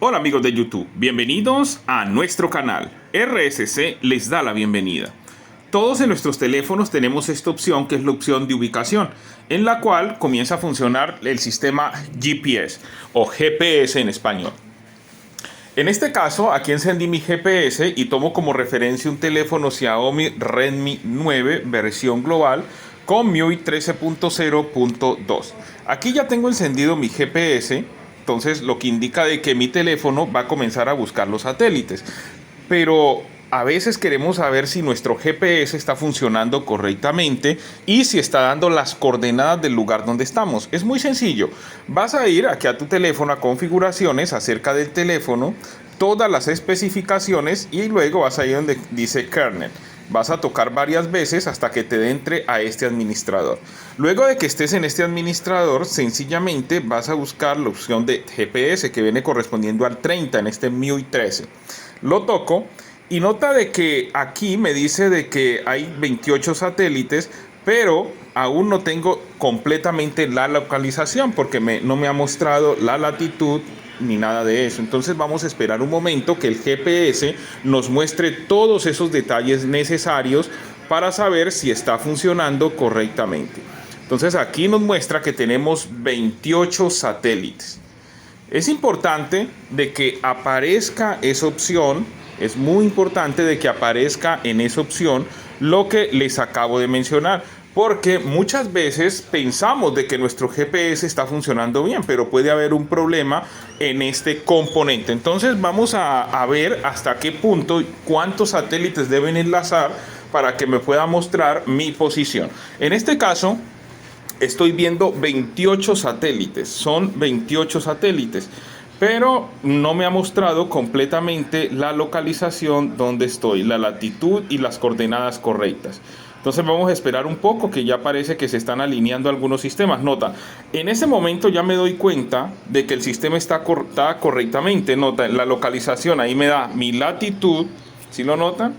Hola amigos de YouTube, bienvenidos a nuestro canal. RSC les da la bienvenida. Todos en nuestros teléfonos tenemos esta opción que es la opción de ubicación, en la cual comienza a funcionar el sistema GPS o GPS en español. En este caso, aquí encendí mi GPS y tomo como referencia un teléfono Xiaomi Redmi 9 versión global con MIUI 13.0.2. Aquí ya tengo encendido mi GPS. Entonces, lo que indica de que mi teléfono va a comenzar a buscar los satélites. Pero a veces queremos saber si nuestro GPS está funcionando correctamente y si está dando las coordenadas del lugar donde estamos. Es muy sencillo. Vas a ir aquí a tu teléfono, a configuraciones, acerca del teléfono, todas las especificaciones y luego vas a ir donde dice kernel. Vas a tocar varias veces hasta que te entre a este administrador. Luego de que estés en este administrador, sencillamente vas a buscar la opción de GPS que viene correspondiendo al 30 en este MIUI 13. Lo toco y nota de que aquí me dice de que hay 28 satélites, pero aún no tengo completamente la localización porque no me ha mostrado la latitud ni nada de eso. Entonces vamos a esperar un momento que el GPS nos muestre todos esos detalles necesarios para saber si está funcionando correctamente. Entonces aquí nos muestra que tenemos 28 satélites. Es importante de que aparezca esa opción, es muy importante de que aparezca en esa opción lo que les acabo de mencionar. Porque muchas veces pensamos de que nuestro GPS está funcionando bien, pero puede haber un problema en este componente. Entonces vamos a ver hasta qué punto, cuántos satélites deben enlazar para que me pueda mostrar mi posición. En este caso, estoy viendo 28 satélites, son 28 satélites. Pero no me ha mostrado completamente la localización donde estoy, la latitud y las coordenadas correctas. Entonces vamos a esperar un poco que ya parece que se están alineando algunos sistemas. Nota, en ese momento ya me doy cuenta de que el sistema está correctamente. Nota, la localización ahí me da mi latitud, ¿sí lo notan?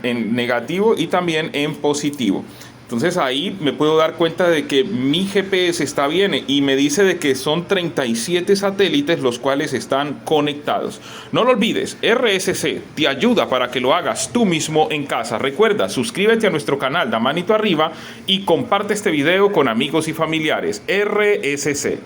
En negativo y también en positivo. Entonces ahí me puedo dar cuenta de que mi GPS está bien y me dice de que son 37 satélites los cuales están conectados. No lo olvides, RSC te ayuda para que lo hagas tú mismo en casa. Recuerda, suscríbete a nuestro canal, da manito arriba y comparte este video con amigos y familiares. RSC.